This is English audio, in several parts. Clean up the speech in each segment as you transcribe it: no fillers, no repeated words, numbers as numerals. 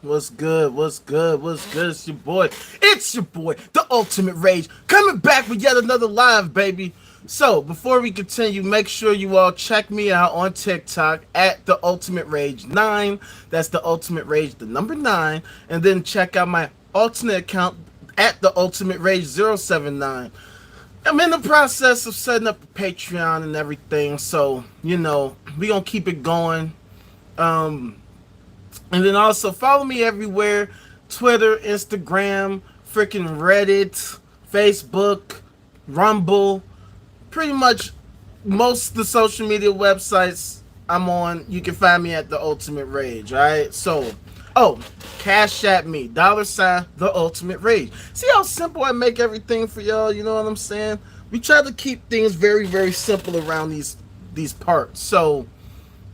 What's good? What's good? What's good? It's your boy. It's your boy, the Ultimate Rage, coming back with yet another live, baby. So, before we continue, make sure you all check me out on TikTok at the Ultimate Rage 9. That's the Ultimate Rage, the number 9. And then check out my alternate account at the Ultimate Rage 079. I'm in the process of setting up a Patreon and everything, so, we gonna keep it going. And then also follow me everywhere: Twitter, Instagram, freaking Reddit, Facebook, Rumble. Pretty much most of the social media websites I'm on, you can find me at the Ultimate Rage. Alright? So, cash at me. $ the Ultimate Rage. See how simple I make everything for y'all? You know what I'm saying? We try to keep things very, very simple around these parts. So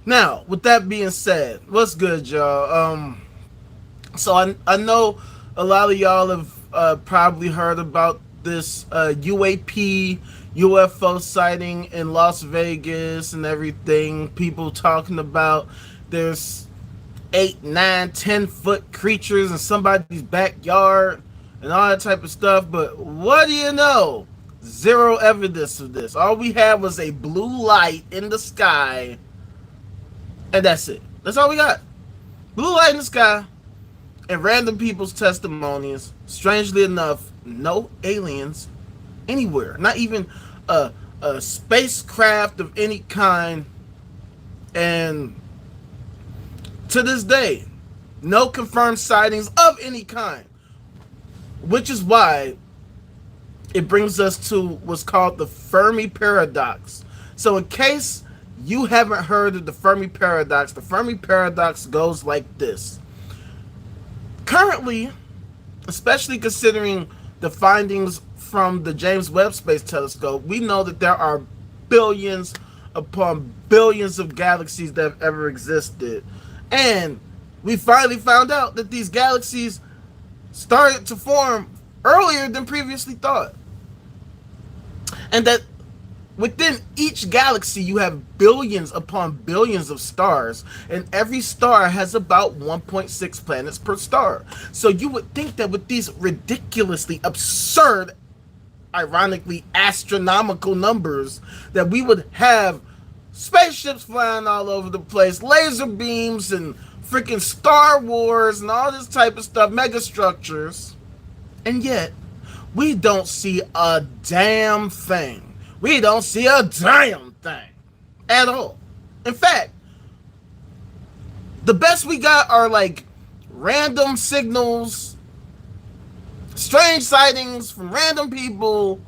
now, with that being said, what's good, y'all? So I know a lot of y'all have probably heard about this UAP UFO sighting in Las Vegas and everything. People talking about there's 8, 9, 10-foot creatures in somebody's backyard and all that type of stuff. But what do you know? Zero evidence of this. All we had was a blue light in the sky, and that's it. That's all we got. Blue light in the sky and random people's testimonies. Strangely enough, no aliens anywhere. Not even a spacecraft of any kind. And to this day, no confirmed sightings of any kind. Which is why it brings us to what's called the Fermi paradox. So in case you haven't heard of the Fermi paradox, the Fermi paradox goes like this. Currently, especially considering the findings from the James Webb Space Telescope, we know that there are billions upon billions of galaxies that have ever existed. And we finally found out that these galaxies started to form earlier than previously thought. And that within each galaxy, you have billions upon billions of stars, and every star has about 1.6 planets per star. So you would think that with these ridiculously absurd, ironically astronomical numbers, that we would have spaceships flying all over the place, laser beams, and freaking Star Wars, and all this type of stuff, megastructures. And yet, we don't see a damn thing. We don't see a damn thing at all. In fact, the best we got are like random signals, strange sightings from random people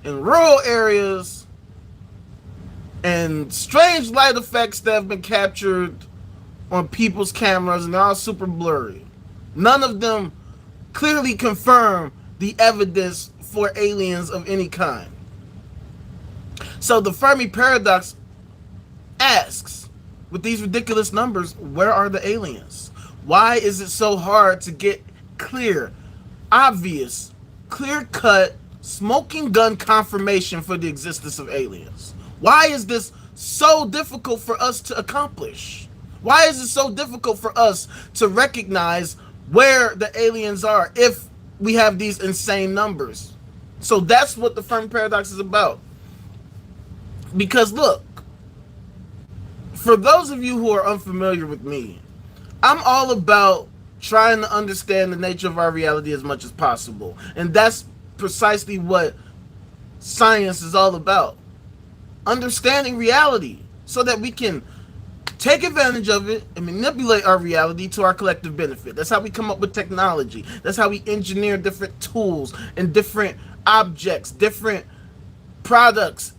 in rural areas, and strange light effects that have been captured on people's cameras, and they're all super blurry. None of them clearly confirm the evidence for aliens of any kind. So the Fermi paradox asks, with these ridiculous numbers, where are the aliens? Why is it so hard to get clear, obvious, clear-cut, smoking gun confirmation for the existence of aliens? Why is this so difficult for us to accomplish? Why is it so difficult for us to recognize where the aliens are if we have these insane numbers? So that's what the Fermi paradox is about. Because look, for those of you who are unfamiliar with me, I'm all about trying to understand the nature of our reality as much as possible. And that's precisely what science is all about. Understanding reality so that we can take advantage of it and manipulate our reality to our collective benefit. That's how we come up with technology. That's how we engineer different tools and different objects, different products,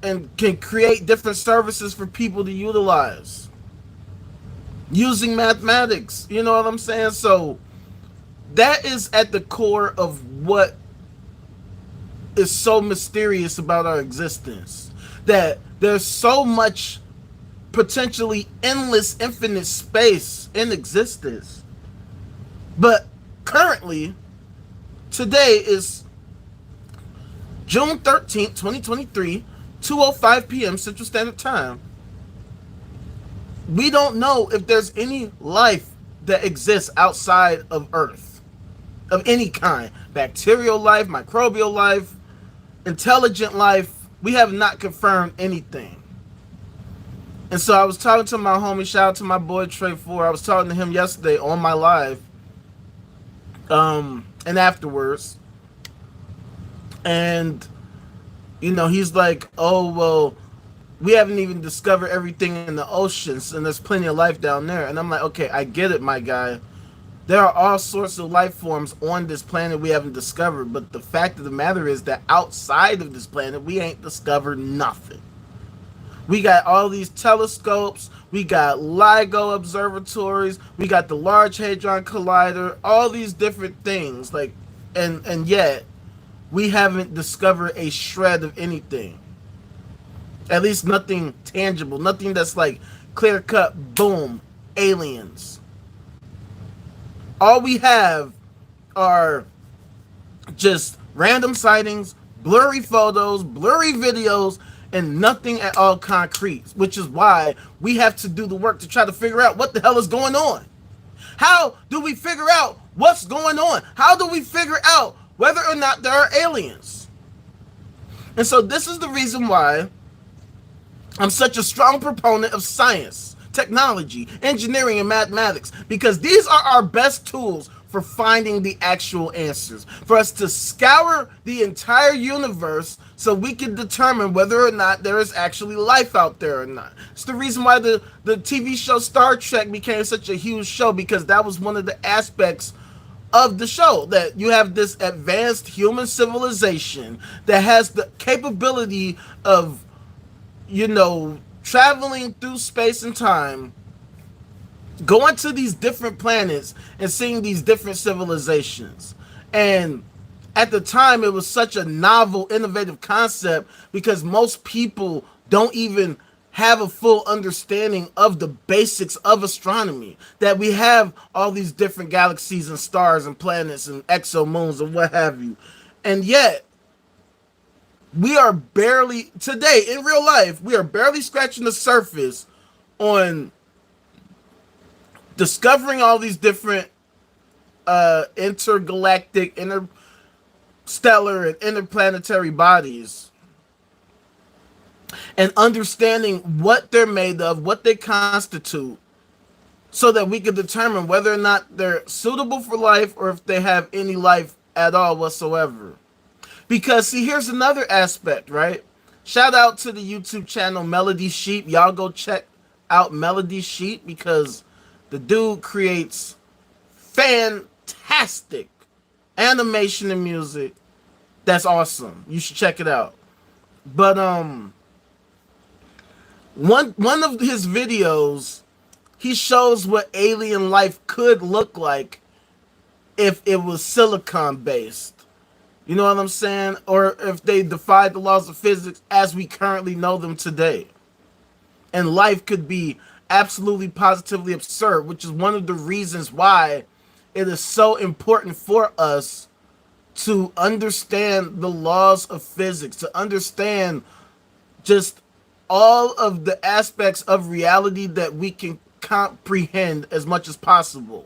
and can create different services for people to utilize using mathematics. You know what I'm saying? So that is at the core of what is so mysterious about our existence. That there's so much potentially endless, infinite space in existence. But currently, today is June 13th, 2023, 2:05 p.m. Central Standard Time. We don't know if there's any life that exists outside of Earth, of any kind. Bacterial life, microbial life, intelligent life. We have not confirmed anything. And so I was talking to my homie, shout out to my boy Trey Four. I was talking to him yesterday on my live, and afterwards. And, you know, he's like, oh, well, we haven't even discovered everything in the oceans, and there's plenty of life down there. And I'm like, okay, I get it, my guy. There are all sorts of life forms on this planet we haven't discovered, but the fact of the matter is that outside of this planet, we ain't discovered nothing. We got all these telescopes, we got LIGO observatories, we got the Large Hadron Collider, all these different things, like, and yet we haven't discovered a shred of anything. At least nothing tangible, nothing that's like clear cut, boom, aliens. All we have are just random sightings, blurry photos, blurry videos, and nothing at all concrete, which is why we have to do the work to try to figure out what the hell is going on. How do we figure out what's going on? How do we figure out whether or not there are aliens? And so this is the reason why I'm such a strong proponent of science, technology, engineering, and mathematics, because these are our best tools for finding the actual answers, for us to scour the entire universe so we can determine whether or not there is actually life out there or not. It's the reason why the TV show Star Trek became such a huge show, because that was one of the aspects of the show, that you have this advanced human civilization that has the capability of, you know, traveling through space and time, going to these different planets and seeing these different civilizations. And at the time, it was such a novel, innovative concept, because most people don't even have a full understanding of the basics of astronomy, that we have all these different galaxies and stars and planets and exomoons and what have you. And yet we are barely, today in real life, we are barely scratching the surface on discovering all these different intergalactic, interstellar, and interplanetary bodies, and understanding what they're made of, what they constitute, so that we can determine whether or not they're suitable for life or if they have any life at all whatsoever. Because, see, here's another aspect, right? Shout out to the YouTube channel Melody Sheep. Y'all go check out Melody Sheep, because the dude creates fantastic animation and music. That's awesome. You should check it out. But one of his videos, he shows what alien life could look like if it was silicon based. You know what I'm saying? Or if they defied the laws of physics as we currently know them today. And life could be absolutely positively absurd, which is one of the reasons why it is so important for us to understand the laws of physics, to understand just all of the aspects of reality that we can comprehend as much as possible.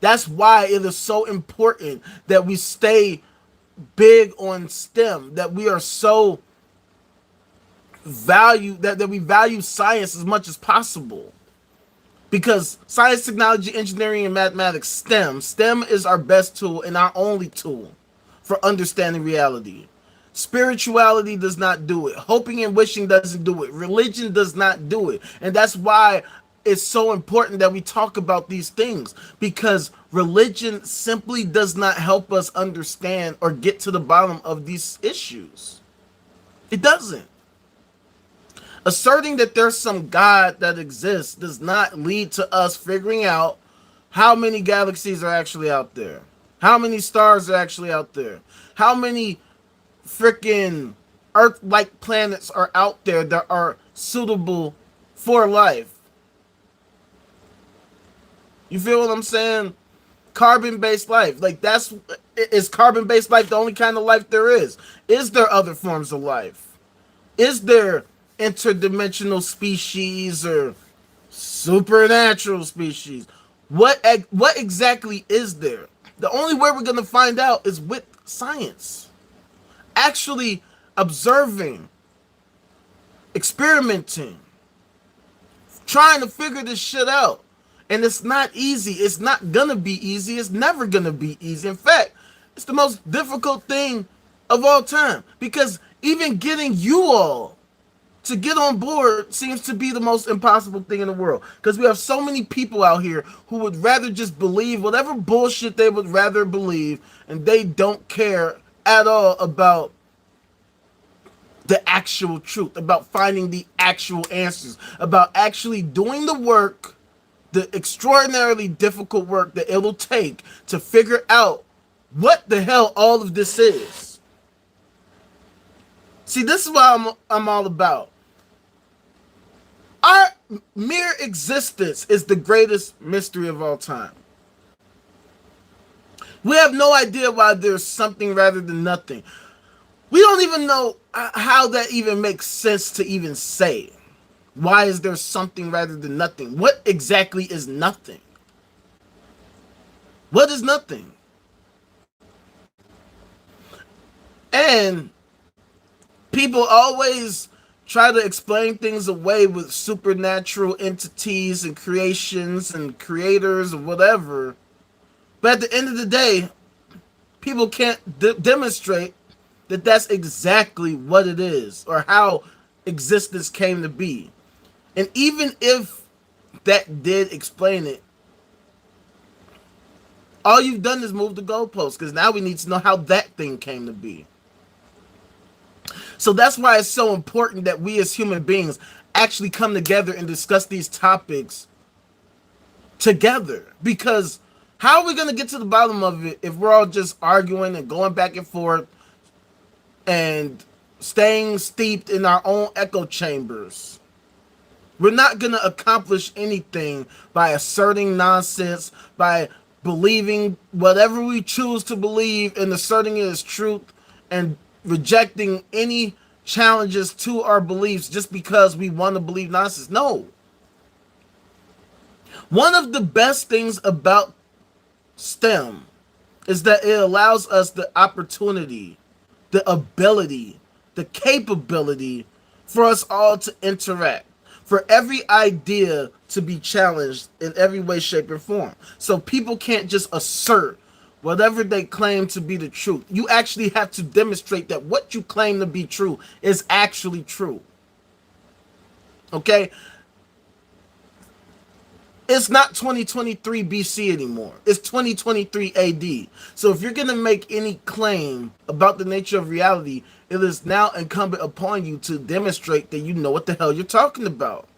That's why it is so important that we stay big on STEM, that we are so that we value science as much as possible. Because science, technology, engineering, and mathematics, STEM is our best tool and our only tool for understanding reality. Spirituality does not do it. Hoping and wishing doesn't do it. Religion does not do it. And that's why it's so important that we talk about these things, because religion simply does not help us understand or get to the bottom of these issues. It doesn't. Asserting that there's some God that exists does not lead to us figuring out how many galaxies are actually out there, how many stars are actually out there, how many freaking Earth-like planets are out there that are suitable for life. You feel what I'm saying? Carbon-based life. Like, is carbon-based life the only kind of life there is? Is there other forms of life? Is there interdimensional species or supernatural species? What exactly is there? The only way we're gonna find out is with science, actually observing, experimenting, trying to figure this shit out. And it's not easy. It's not gonna be easy. It's never gonna be easy. In fact, it's the most difficult thing of all time, because even getting you all to get on board seems to be the most impossible thing in the world, because we have so many people out here who would rather just believe whatever bullshit they would rather believe, and they don't care at all about the actual truth, about finding the actual answers, about actually doing the work, the extraordinarily difficult work that it'll take to figure out what the hell all of this is. See, this is what I'm all about. Our mere existence is the greatest mystery of all time. We have no idea why there's something rather than nothing. We don't even know how that even makes sense to even say. Why is there something rather than nothing? What exactly is nothing? What is nothing? And people always try to explain things away with supernatural entities and creations and creators or whatever. But at the end of the day, people can't demonstrate that that's exactly what it is or how existence came to be. And even if that did explain it, all you've done is move the goalposts, because now we need to know how that thing came to be. So that's why it's so important that we as human beings actually come together and discuss these topics together. Because how are we going to get to the bottom of it if we're all just arguing and going back and forth and staying steeped in our own echo chambers? We're not going to accomplish anything by asserting nonsense, by believing whatever we choose to believe and asserting it as truth, and rejecting any challenges to our beliefs just because we want to believe nonsense. No. One of the best things about STEM is that it allows us the opportunity, the ability, the capability for us all to interact, for every idea to be challenged in every way, shape, or form. So people can't just assert whatever they claim to be the truth. You actually have to demonstrate that what you claim to be true is actually true. Okay? It's not 2023 BC anymore. It's 2023 AD. So if you're going to make any claim about the nature of reality, it is now incumbent upon you to demonstrate that you know what the hell you're talking about.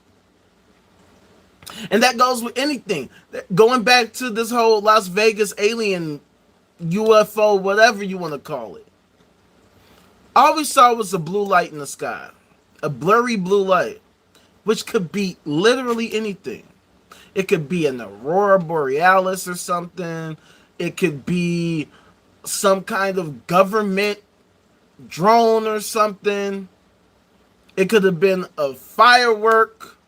And that goes with anything. Going back to this whole Las Vegas alien UFO, whatever you want to call it. All we saw was a blue light in the sky. A blurry blue light, which could be literally anything. It could be an aurora borealis or something. It could be some kind of government drone or something. It could have been a firework.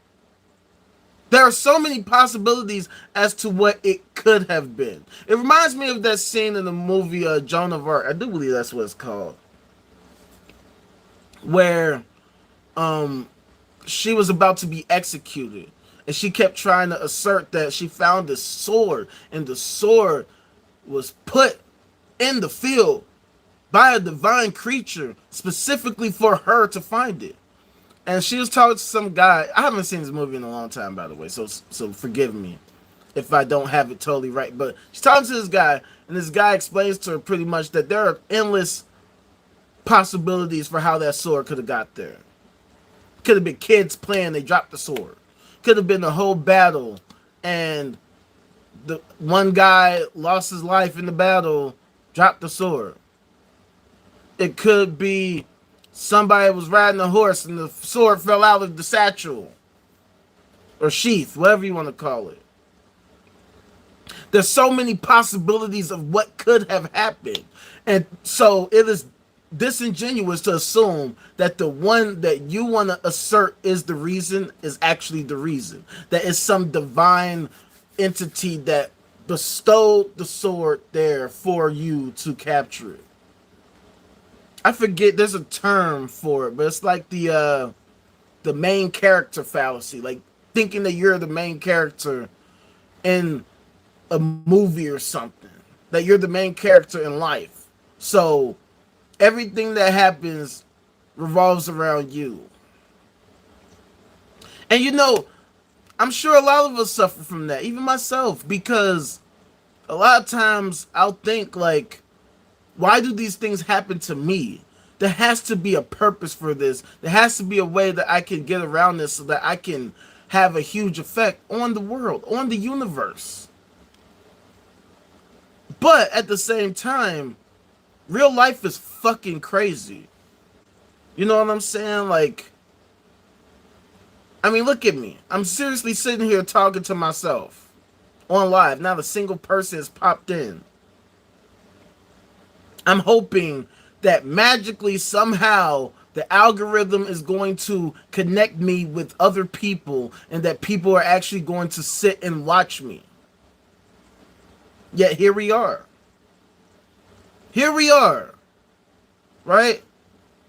There are so many possibilities as to what it could have been. It reminds me of that scene in the movie Joan of Arc. I do believe that's what it's called. Where she was about to be executed. And she kept trying to assert that she found a sword. And the sword was put in the field by a divine creature specifically for her to find it. And she was talking to some guy. I haven't seen this movie in a long time, by the way, so forgive me if I don't have it totally right. But she's talking to this guy, and this guy explains to her pretty much that there are endless possibilities for how that sword could have got there. Could have been kids playing, they dropped the sword. Could have been a whole battle, and the one guy lost his life in the battle, dropped the sword. It could be somebody was riding a horse and the sword fell out of the satchel or sheath, whatever you want to call it. There's so many possibilities of what could have happened. And so it is disingenuous to assume that the one that you want to assert is the reason is actually the reason. That is some divine entity that bestowed the sword there for you to capture it. I forget, there's a term for it, but it's like the main character fallacy, like thinking that you're the main character in a movie or something, that you're the main character in life. So everything that happens revolves around you. And I'm sure a lot of us suffer from that, even myself, because a lot of times I'll think like, why do these things happen to me? There has to be a purpose for this. There has to be a way that I can get around this so that I can have a huge effect on the world, on the universe. But at the same time, real life is fucking crazy. You know what I'm saying? Like, I mean, look at me. I'm seriously sitting here talking to myself on live. Not a single person has popped in. I'm hoping that magically somehow the algorithm is going to connect me with other people and that people are actually going to sit and watch me. Yet here we are. Here we are. Right?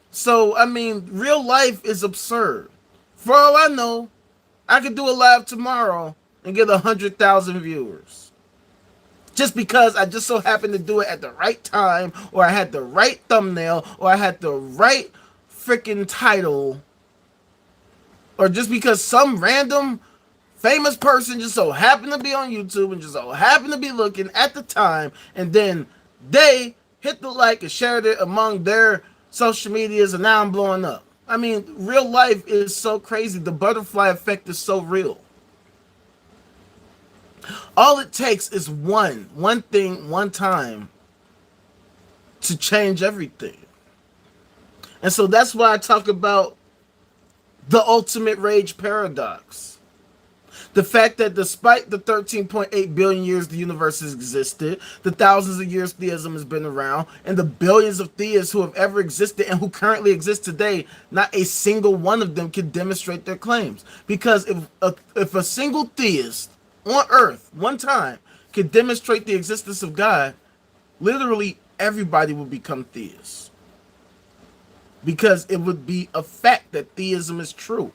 So, I mean, real life is absurd. For all I know, I could do a live tomorrow and get 100,000 viewers. Just because I just so happened to do it at the right time, or I had the right thumbnail, or I had the right freaking title, or just because some random famous person just so happened to be on YouTube and just so happened to be looking at the time, and then they hit the like and shared it among their social medias, and now I'm blowing up. I mean, real life is so crazy. The butterfly effect is so real. All it takes is one thing, one time to change everything. And so that's why I talk about the ultimate rage paradox. The fact that despite the 13.8 billion years the universe has existed, the thousands of years theism has been around, and the billions of theists who have ever existed and who currently exist today, not a single one of them can demonstrate their claims. Because if a single theist on Earth, one time, could demonstrate the existence of God, literally everybody would become theists. Because it would be a fact that theism is true.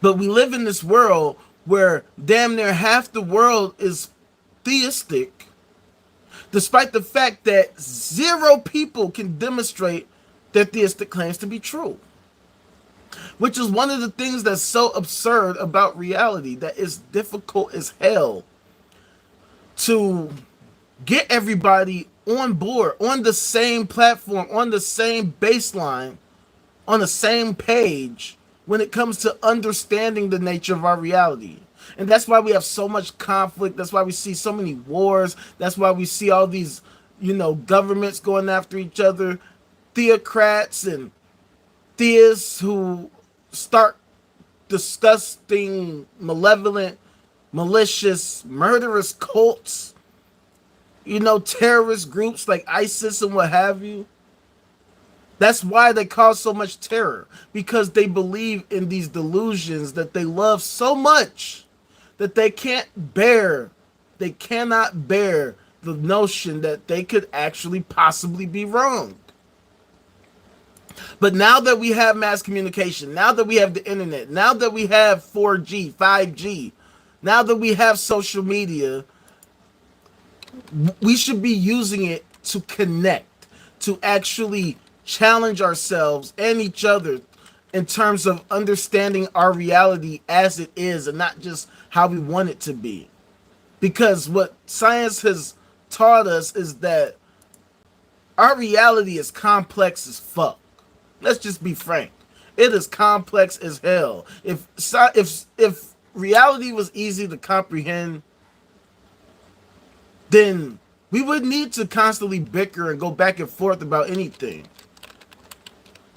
But we live in this world where damn near half the world is theistic, despite the fact that 0 people can demonstrate their theistic claims to be true. Which is one of the things that's so absurd about reality, that it's difficult as hell to get everybody on board, on the same platform, on the same baseline, on the same page when it comes to understanding the nature of our reality. And that's why we have so much conflict. That's why we see so many wars. That's why we see all these, governments going after each other, theocrats and theists who start disgusting, malevolent, malicious, murderous cults, terrorist groups like ISIS and what have you. That's why they cause so much terror, because they believe in these delusions that they love so much that they cannot bear the notion that they could actually possibly be wrong. But now that we have mass communication, now that we have the internet, now that we have 4G, 5G, now that we have social media, we should be using it to connect, to actually challenge ourselves and each other in terms of understanding our reality as it is and not just how we want it to be. Because what science has taught us is that our reality is complex as fuck. Let's just be frank. It is complex as hell. If reality was easy to comprehend, then we would need to constantly bicker and go back and forth about anything.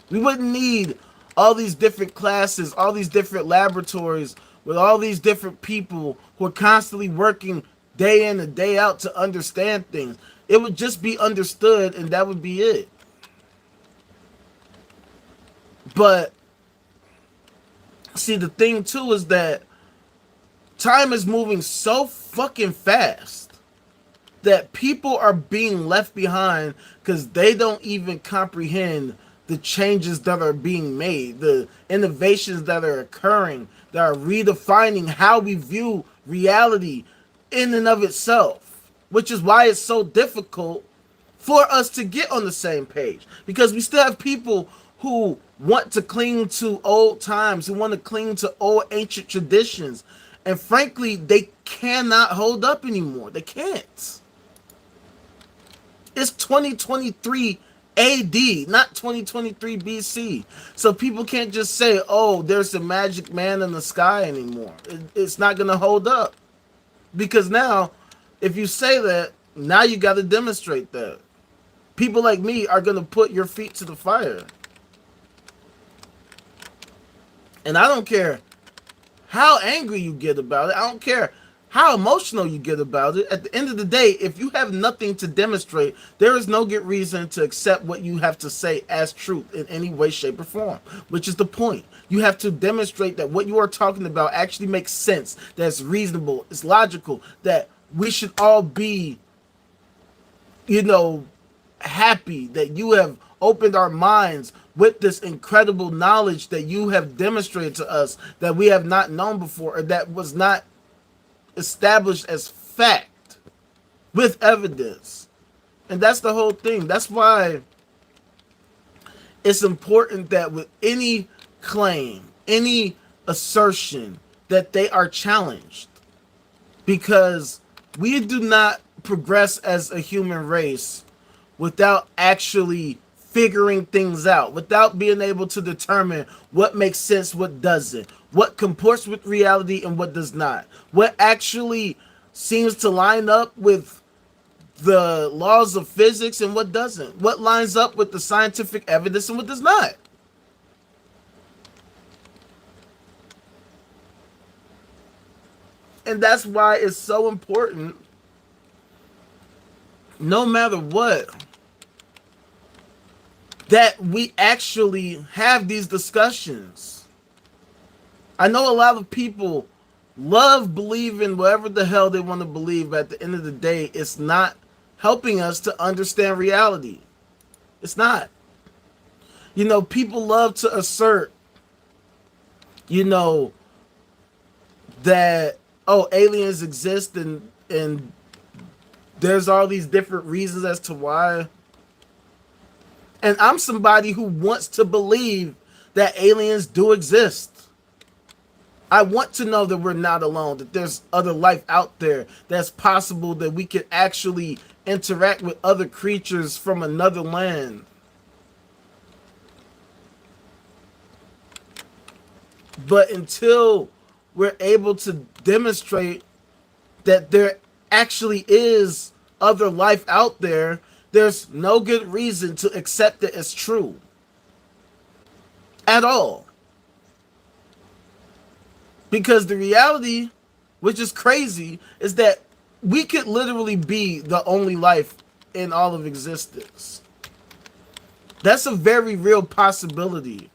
We wouldn't need all these different classes, all these different laboratories with all these different people who are constantly working day in and day out to understand things. It would just be understood, and that would be it. But see, the thing too is that Time is moving so fucking fast that people are being left behind because they don't even comprehend the changes that are being made, the innovations that are occurring, that are redefining how we view reality in and of itself, which is why it's so difficult for us to get on the same page, because we still have people who want to cling to old times, who want to cling to old ancient traditions, and frankly they cannot hold up anymore. They can't. It's 2023 AD, not 2023 BC. So people can't just say, oh, there's a magic man in the sky anymore. It's not going to hold up. Because now, if you say that, now you got to demonstrate that. People like me are going to put your feet to the fire. And I don't care how angry you get about it. I don't care how emotional you get about it. At the end of the day, if you have nothing to demonstrate, there is no good reason to accept what you have to say as truth in any way, shape, or form, which is the point. You have to demonstrate that what you are talking about actually makes sense, that's reasonable, it's logical, that we should all be, happy that you have opened our minds with this incredible knowledge that you have demonstrated to us that we have not known before, or that was not established as fact with evidence. And that's the whole thing. That's why it's important that with any claim, any assertion, that they are challenged, because we do not progress as a human race without actually figuring things out, without being able to determine what makes sense, what doesn't, what comports with reality and what does not, what actually seems to line up with the laws of physics and what doesn't, what lines up with the scientific evidence and what does not. And that's why it's so important, no matter what, that we actually have these discussions. I know a lot of people love believing whatever the hell they want to believe, but at the end of the day, it's not helping us to understand reality. It's not. People love to assert, that, oh, aliens exist and there's all these different reasons as to why. And I'm somebody who wants to believe that aliens do exist. I want to know that we're not alone, that there's other life out there, that's possible that we could actually interact with other creatures from another land. But until we're able to demonstrate that there actually is other life out there, there's no good reason to accept it as true at all. Because the reality, which is crazy, is that we could literally be the only life in all of existence. That's a very real possibility.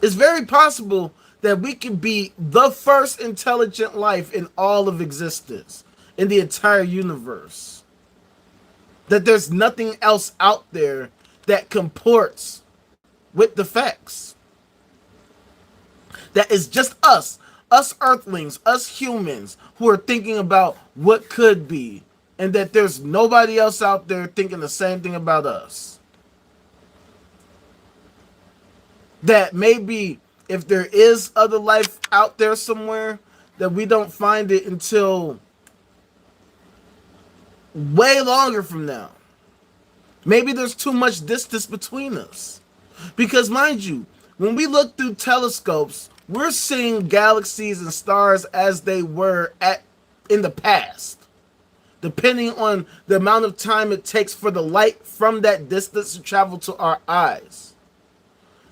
It's very possible that we could be the first intelligent life in all of existence, in the entire universe. That there's nothing else out there that comports with the facts. That is just us earthlings, us humans, who are thinking about what could be, and that there's nobody else out there thinking the same thing about us. That maybe if there is other life out there somewhere, that we don't find it until way longer from now. Maybe there's too much distance between us. Because mind you, when we look through telescopes, we're seeing galaxies and stars as they were in the past, depending on the amount of time it takes for the light from that distance to travel to our eyes.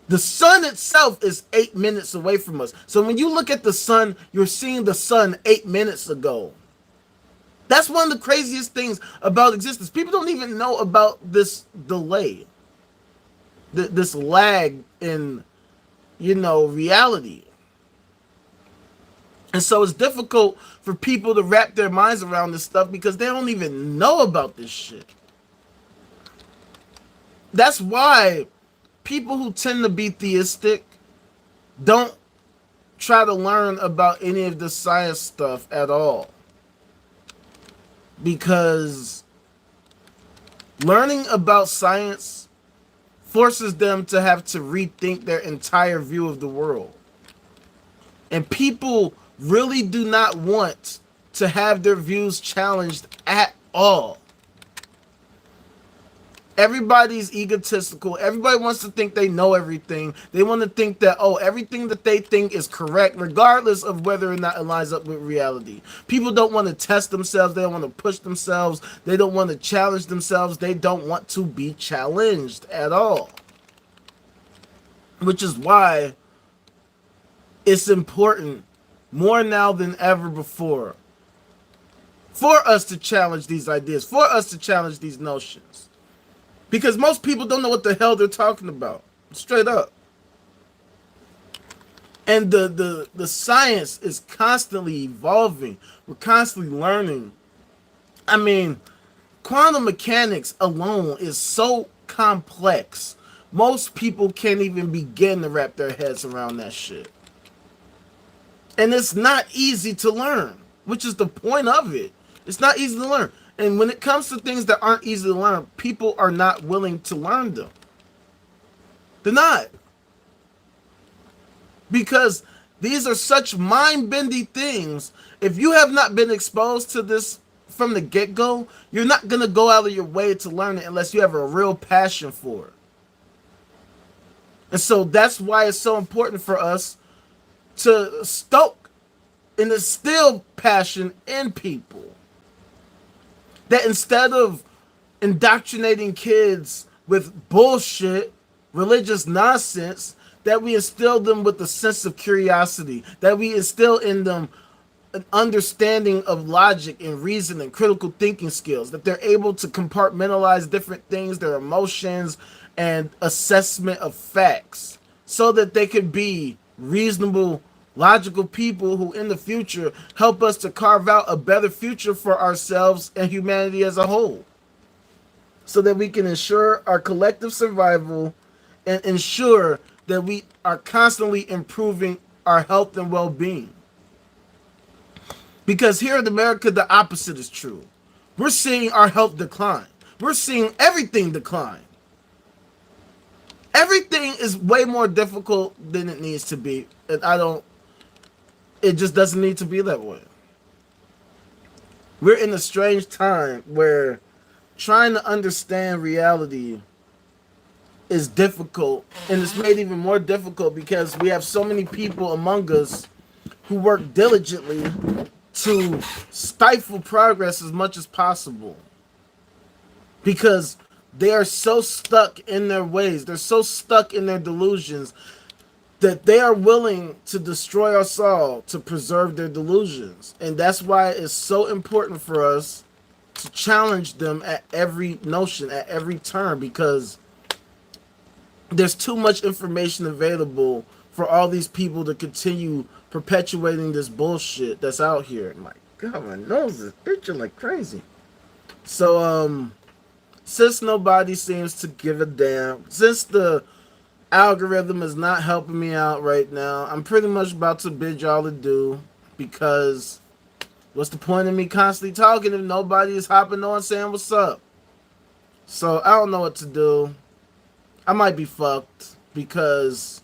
The sun itself is 8 minutes away from us. So when you look at the sun, you're seeing the sun 8 minutes ago. That's one of the craziest things about existence. People don't even know about this delay, this lag in, reality. And so it's difficult for people to wrap their minds around this stuff because they don't even know about this shit. That's why people who tend to be theistic don't try to learn about any of the science stuff at all. Because learning about science forces them to have to rethink their entire view of the world. And people really do not want to have their views challenged at all. Everybody's egotistical. Everybody wants to think they know everything. They want to think that, oh, everything that they think is correct, regardless of whether or not it lines up with reality. People don't want to test themselves. They don't want to push themselves. They don't want to challenge themselves. They don't want to be challenged at all. Which is why it's important, more now than ever before, for us to challenge these ideas, for us to challenge these notions. Because most people don't know what the hell they're talking about. Straight up. And the science is constantly evolving. We're constantly learning. I mean, quantum mechanics alone is so complex. Most people can't even begin to wrap their heads around that shit. And it's not easy to learn, which is the point of it. It's not easy to learn. And when it comes to things that aren't easy to learn, people are not willing to learn them. They're not. Because these are such mind-bending things. If you have not been exposed to this from the get-go, you're not going to go out of your way to learn it unless you have a real passion for it. And so that's why it's so important for us to stoke and instill passion in people. That instead of indoctrinating kids with bullshit, religious nonsense, that we instill them with a sense of curiosity, that we instill in them an understanding of logic and reason and critical thinking skills, that they're able to compartmentalize different things, their emotions, and assessment of facts, so that they can be reasonable, logical people who in the future help us to carve out a better future for ourselves and humanity as a whole, so that we can ensure our collective survival and ensure that we are constantly improving our health and well-being. Because here in America, the opposite is true. We're seeing our health decline. We're seeing everything decline. Everything is way more difficult than it needs to be. And it just doesn't need to be that way. We're in a strange time where trying to understand reality is difficult, and it's made even more difficult because we have so many people among us who work diligently to stifle progress as much as possible, because they are so stuck in their ways, they're so stuck in their delusions, that they are willing to destroy us all to preserve their delusions. And that's why it's so important for us to challenge them at every notion, at every turn, because there's too much information available for all these people to continue perpetuating this bullshit that's out here. My God, my nose is itching like crazy. So, since nobody seems to give a damn, since the algorithm is not helping me out right now, I'm pretty much about to bid y'all adieu, because what's the point of me constantly talking if nobody is hopping on saying what's up? So I don't know what to do. I might be fucked because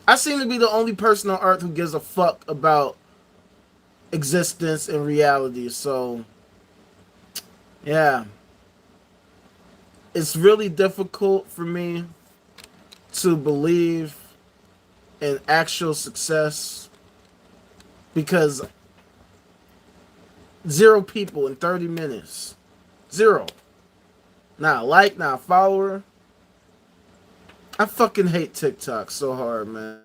I seem to be the only person on earth who gives a fuck about existence and reality. So yeah, it's really difficult for me to believe in actual success because 0 people in 30 minutes. 0. Not a like, not a follower. I fucking hate TikTok so hard, man.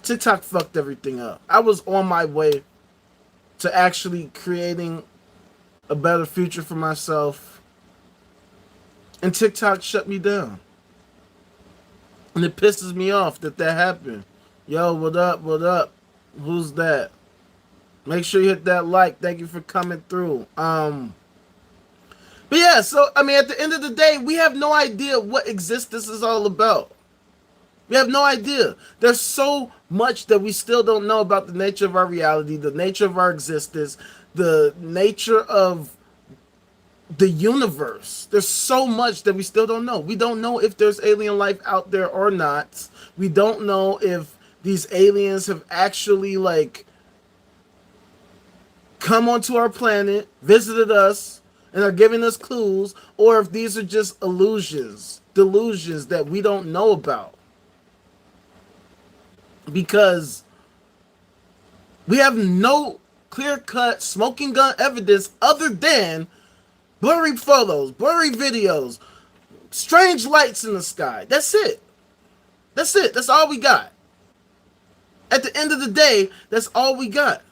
TikTok fucked everything up. I was on my way to actually creating a better future for myself, and TikTok shut me down. And it pisses me off that happened. Yo, what up, what up? Who's that? Make sure you hit that like. Thank you for coming through. But yeah, so I mean, at the end of the day, we have no idea what existence is all about. We have no idea. There's so much that we still don't know about the nature of our reality, the nature of our existence, the nature of the universe. There's so much that we still don't know. We don't know if there's alien life out there or not. We don't know if these aliens have actually like come onto our planet, visited us, and are giving us clues, or if these are just illusions, delusions that we don't know about. Because we have no clear-cut smoking gun evidence other than blurry photos, blurry videos, strange lights in the sky. That's it. That's it. That's all we got. At the end of the day, that's all we got.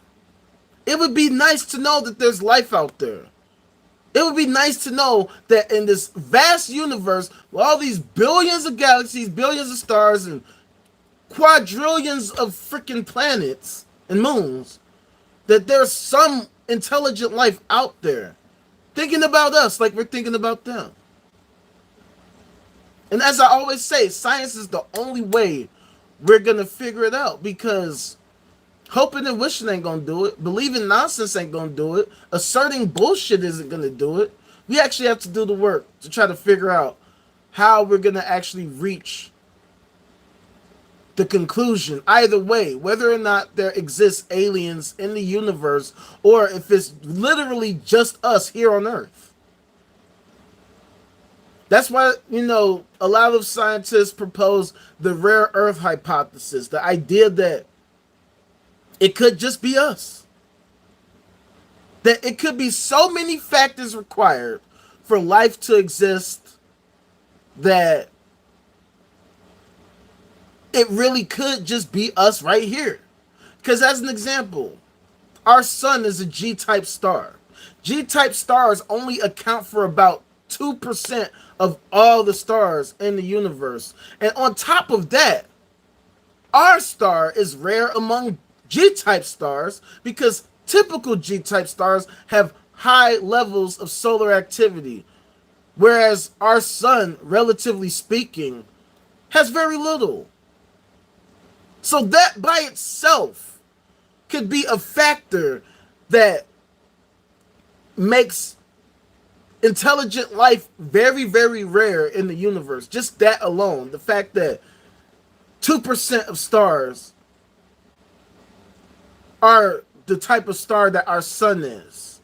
It would be nice to know that there's life out there. It would be nice to know that in this vast universe, with all these billions of galaxies, billions of stars, and quadrillions of freaking planets and moons, that there's some intelligent life out there thinking about us like we're thinking about them. And as I always say, science is the only way we're going to figure it out, because hoping and wishing ain't going to do it. Believing nonsense ain't going to do it. Asserting bullshit isn't going to do it. We actually have to do the work to try to figure out how we're going to actually reach the conclusion. Either way, whether or not there exists aliens in the universe, or if it's literally just us here on Earth. That's why, a lot of scientists propose the rare Earth hypothesis, the idea that it could just be us. That it could be so many factors required for life to exist that it really could just be us right here. Because as an example, our sun is a G-type star. G-type stars only account for about 2% of all the stars in the universe. And on top of that, our star is rare among G-type stars because typical G-type stars have high levels of solar activity, whereas our sun, relatively speaking, has very little. So that by itself could be a factor that makes intelligent life very, very rare in the universe. Just that alone, the fact that 2% of stars are the type of star that our sun is,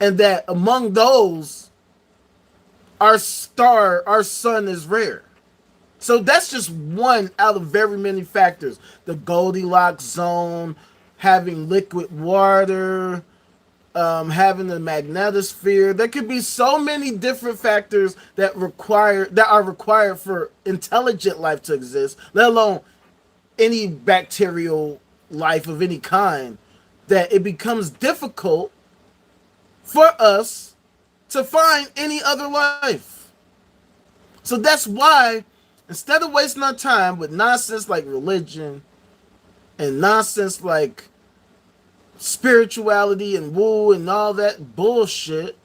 and that among those, our sun is rare. So that's just one out of very many factors. The Goldilocks zone, having liquid water, having the magnetosphere. There could be so many different factors that are required for intelligent life to exist, let alone any bacterial life of any kind, that it becomes difficult for us to find any other life. So that's why, instead of wasting our time with nonsense like religion and nonsense like spirituality and woo and all that bullshit,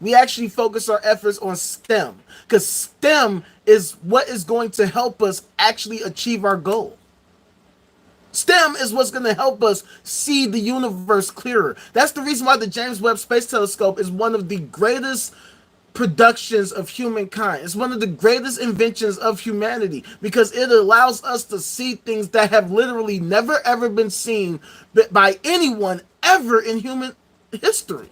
we actually focus our efforts on STEM, because STEM is what is going to help us actually achieve our goal. STEM is what's going to help us see the universe clearer. That's the reason why the James Webb Space Telescope is one of the greatest productions of humankind. It's one of the greatest inventions of humanity, because it allows us to see things that have literally never ever been seen by anyone ever in human history.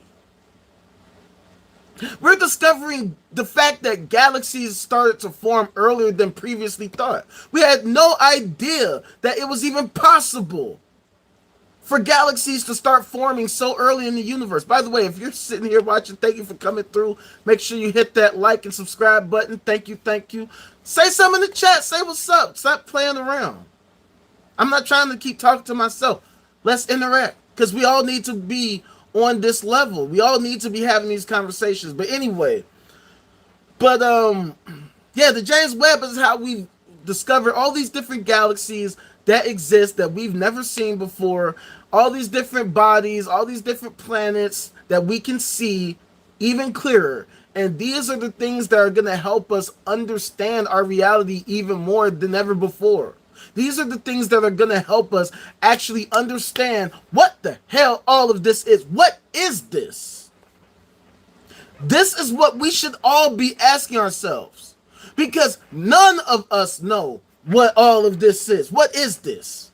We're discovering the fact that galaxies started to form earlier than previously thought. We had no idea that it was even possible for galaxies to start forming so early in the universe. By the way, if you're sitting here watching, thank you for coming through. Make sure you hit that like and subscribe button. Thank you, thank you. Say something in the chat. Say what's up. Stop playing around. I'm not trying to keep talking to myself. Let's interact, because we all need to be on this level. We all need to be having these conversations. But anyway, yeah, the James Webb is how we discover all these different galaxies that exist that we've never seen before, all these different bodies, all these different planets that we can see even clearer. And these are the things that are going to help us understand our reality even more than ever before. These are the things that are going to help us actually understand what the hell all of this is. What is this? This is what we should all be asking ourselves, because none of us know what all of this is. What is this?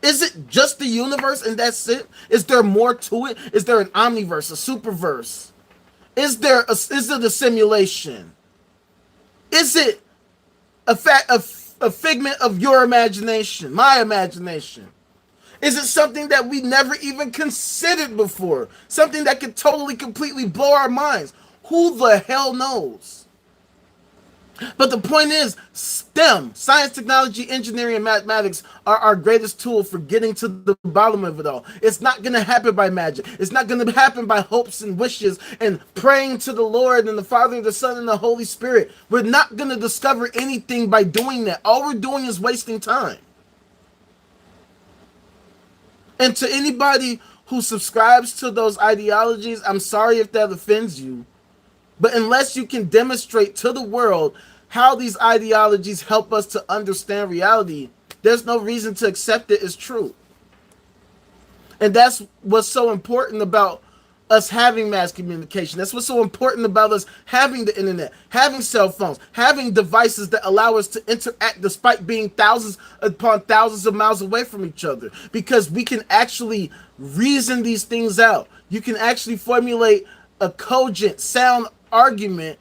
Is it just the universe and that's it? Is there more to it? Is there an omniverse, a superverse? Is it a simulation? Is it a figment of your imagination, my imagination? Is it something that we never even considered before? Something that could totally, completely blow our minds? Who the hell knows? But the point is, STEM, science, technology, engineering, and mathematics are our greatest tool for getting to the bottom of it all. It's not going to happen by magic. It's not going to happen by hopes and wishes and praying to the Lord and the Father, the Son, and the Holy Spirit. We're not going to discover anything by doing that. All we're doing is wasting time. And to anybody who subscribes to those ideologies, I'm sorry if that offends you. But unless you can demonstrate to the world how these ideologies help us to understand reality, there's no reason to accept it as true. And that's what's so important about us having mass communication. That's what's so important about us having the internet, having cell phones, having devices that allow us to interact despite being thousands upon thousands of miles away from each other. Because we can actually reason these things out. You can actually formulate a cogent, sound argument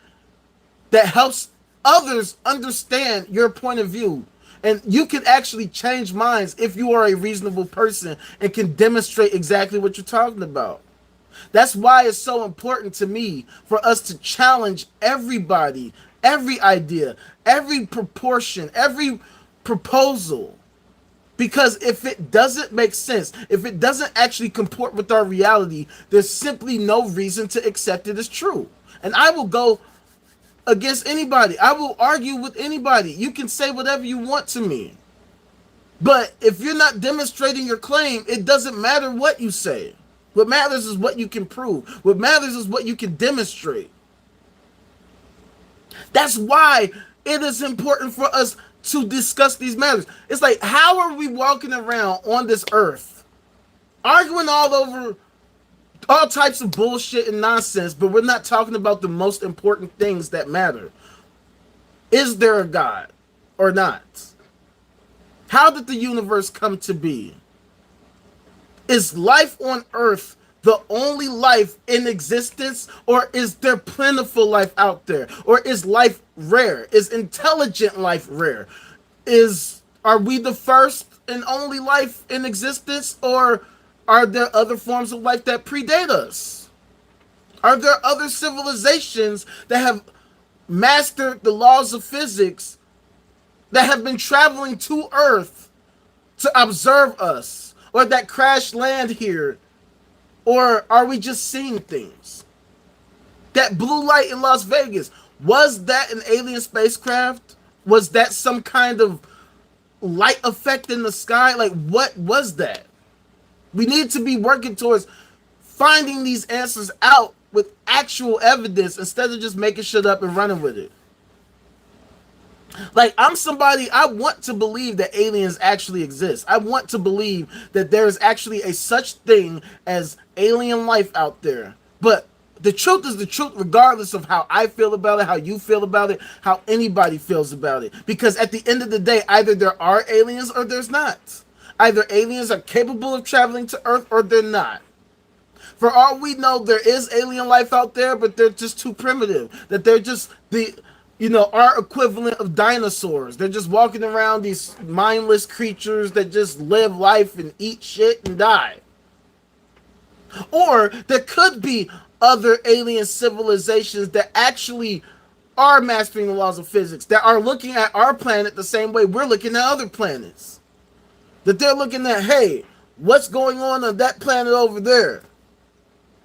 that helps others understand your point of view. And you can actually change minds if you are a reasonable person and can demonstrate exactly what you're talking about. That's why it's so important to me for us to challenge everybody, every idea, every proportion, every proposal. Because if it doesn't make sense, if it doesn't actually comport with our reality, there's simply no reason to accept it as true. And I will go against anybody. I will argue with anybody. You can say whatever you want to me. But if you're not demonstrating your claim, it doesn't matter what you say. What matters is what you can prove. What matters is what you can demonstrate. That's why it is important for us to discuss these matters. It's like, how are we walking around on this earth arguing all over all types of bullshit and nonsense, but we're not talking about the most important things that matter? Is there a God or not? How did the universe come to be? Is life on earth the only life in existence, or is there plentiful life out there? Or is life rare? Is intelligent life rare? Are we the first and only life in existence, or are there other forms of life that predate us? Are there other civilizations that have mastered the laws of physics that have been traveling to Earth to observe us? Or that crash land here? Or are we just seeing things? That blue light in Las Vegas, was that an alien spacecraft? Was that some kind of light effect in the sky? Like, what was that? We need to be working towards finding these answers out with actual evidence instead of just making shit up and running with it. Like, I'm somebody, I want to believe that aliens actually exist. I want to believe that there is actually a such thing as alien life out there. But the truth is the truth, regardless of how I feel about it, how you feel about it, how anybody feels about it. Because at the end of the day, either there are aliens or there's not. Either aliens are capable of traveling to Earth or they're not. For all we know, there is alien life out there, but they're just too primitive. That they're just our equivalent of dinosaurs. They're just walking around, these mindless creatures that just live life and eat shit and die. Or there could be other alien civilizations that actually are mastering the laws of physics, that are looking at our planet the same way we're looking at other planets. That they're looking at, hey, what's going on that planet over there?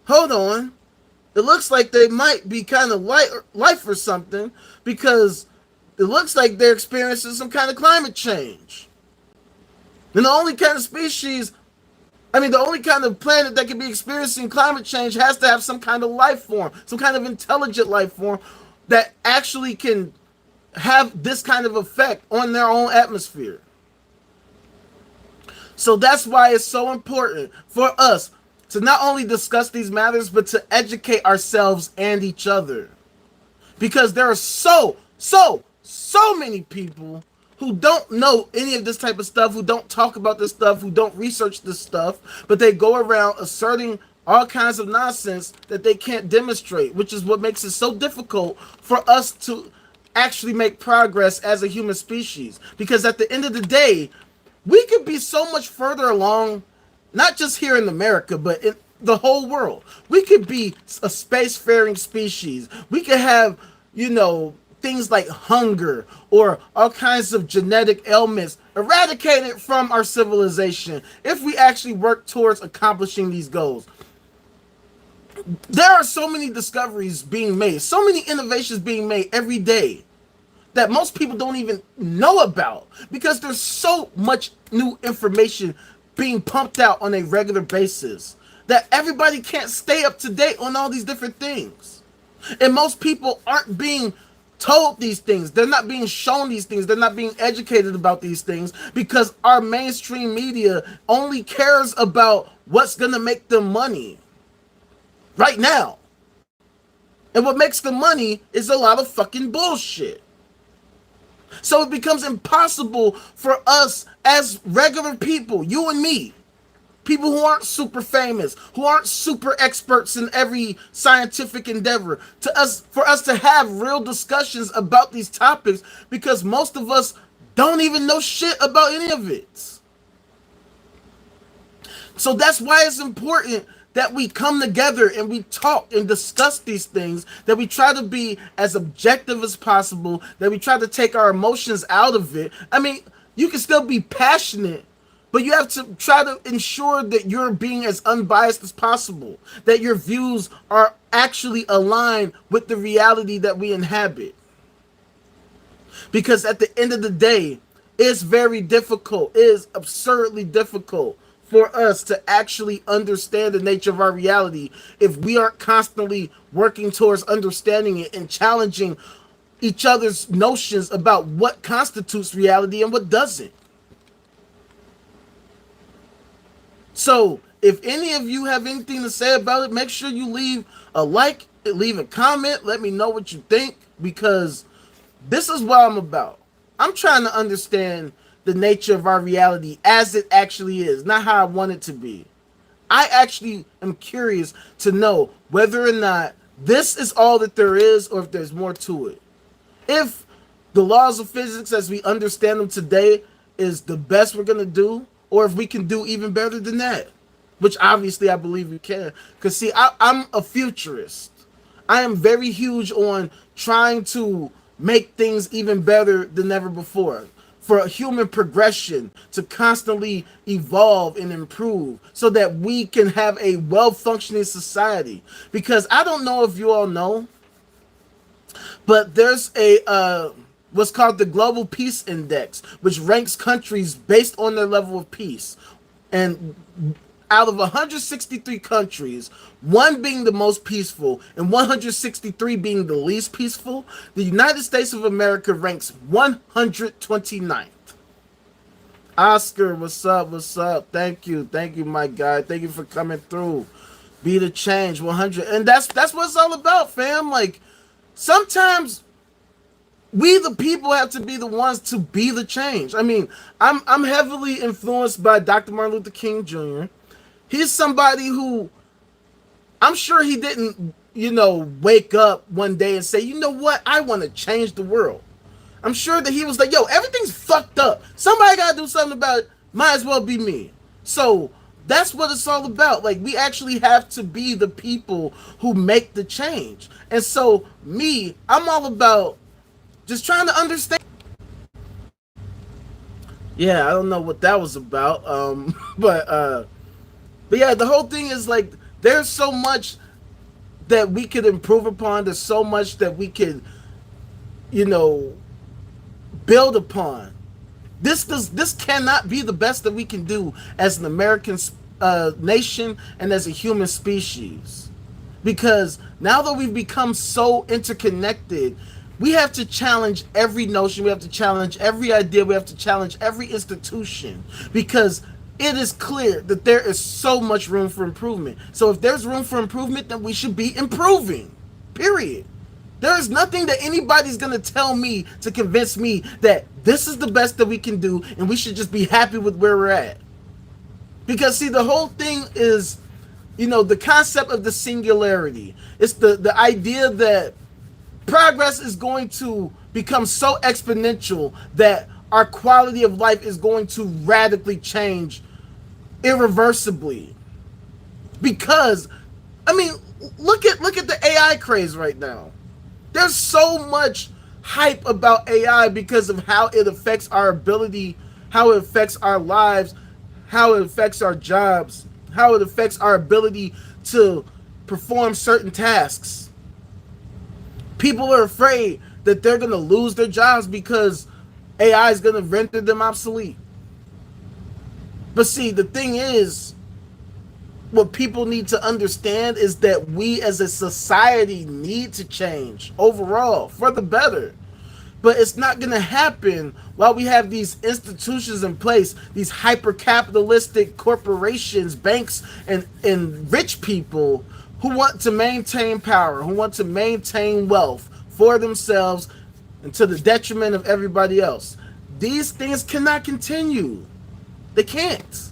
Hold on. It looks like they might be kind of life or something, because it looks like they're experiencing some kind of climate change. And the only kind of species, I mean, the only kind of planet that can be experiencing climate change has to have some kind of life form, some kind of intelligent life form that actually can have this kind of effect on their own atmosphere. So that's why it's so important for us to not only discuss these matters, but to educate ourselves and each other. Because there are so many people who don't know any of this type of stuff, who don't talk about this stuff, who don't research this stuff, but they go around asserting all kinds of nonsense that they can't demonstrate, which is what makes it so difficult for us to actually make progress as a human species. Because at the end of the day, we could be so much further along, not just here in America, but in the whole world. We could be a spacefaring species. We could have, things like hunger or all kinds of genetic ailments eradicated from our civilization if we actually work towards accomplishing these goals. There are so many discoveries being made, so many innovations being made every day that most people don't even know about, because there's so much new information being pumped out on a regular basis that everybody can't stay up to date on all these different things. And most people aren't being told these things. They're not being shown these things. They're not being educated about these things because our mainstream media only cares about what's going to make them money right now. And what makes them money is a lot of fucking bullshit. So it becomes impossible for us as regular people, you and me, people who aren't super famous, who aren't super experts in every scientific endeavor, for us to have real discussions about these topics, because most of us don't even know shit about any of it. So that's why it's important that we come together and we talk and discuss these things, that we try to be as objective as possible, that we try to take our emotions out of it. I mean, you can still be passionate, but you have to try to ensure that you're being as unbiased as possible, that your views are actually aligned with the reality that we inhabit. Because at the end of the day, it's very difficult, it is absurdly difficult for us to actually understand the nature of our reality if we aren't constantly working towards understanding it and challenging each other's notions about what constitutes reality and what doesn't. So if any of you have anything to say about it, make sure you leave a like, leave a comment, let me know what you think, because this is what I'm about. I'm trying to understand the nature of our reality as it actually is, not how I want it to be. I actually am curious to know whether or not this is all that there is, or if there's more to it. If the laws of physics as we understand them today is the best we're going to do, or if we can do even better than that, which obviously I believe we can. Because see, I'm a futurist. I am very huge on trying to make things even better than ever before, for a human progression to constantly evolve and improve so that we can have a well-functioning society. Because I don't know if you all know, but there's a what's called the Global Peace Index, which ranks countries based on their level of peace. And out of 163 countries, one being the most peaceful and 163 being the least peaceful, the United States of America ranks 129th. Oscar, what's up? What's up? Thank you, my guy. Thank you for coming through. Be the change, 100, and that's what it's all about, fam. Like, sometimes we the people have to be the ones to be the change. I mean, I'm heavily influenced by Dr. Martin Luther King Jr. He's somebody who, I'm sure he didn't, wake up one day and say, you know what, I want to change the world. I'm sure that he was like, yo, everything's fucked up. Somebody got to do something about it. Might as well be me. So that's what it's all about. Like, we actually have to be the people who make the change. And so I'm all about just trying to understand. Yeah, I don't know what that was about. But yeah, the whole thing is like, there's so much that we could improve upon. There's so much that we could, build upon. This cannot be the best that we can do as an American nation and as a human species, because now that we've become so interconnected, we have to challenge every notion, we have to challenge every idea, we have to challenge every institution, because it is clear that there is so much room for improvement. So if there's room for improvement, then we should be improving, period. There is nothing that anybody's going to tell me to convince me that this is the best that we can do and we should just be happy with where we're at. Because, see, the whole thing is, the concept of the singularity. It's the idea that progress is going to become so exponential that our quality of life is going to radically change irreversibly. Because, look at the AI craze right now. There's so much hype about AI because of how it affects our ability, how it affects our lives, how it affects our jobs, how it affects our ability to perform certain tasks. People are afraid that they're going to lose their jobs because AI is going to render them obsolete. But see, the thing is, what people need to understand is that we as a society need to change overall for the better. But it's not going to happen while we have these institutions in place, these hyper-capitalistic corporations, banks, and rich people who want to maintain power, who want to maintain wealth for themselves and to the detriment of everybody else. These things cannot continue. They can't.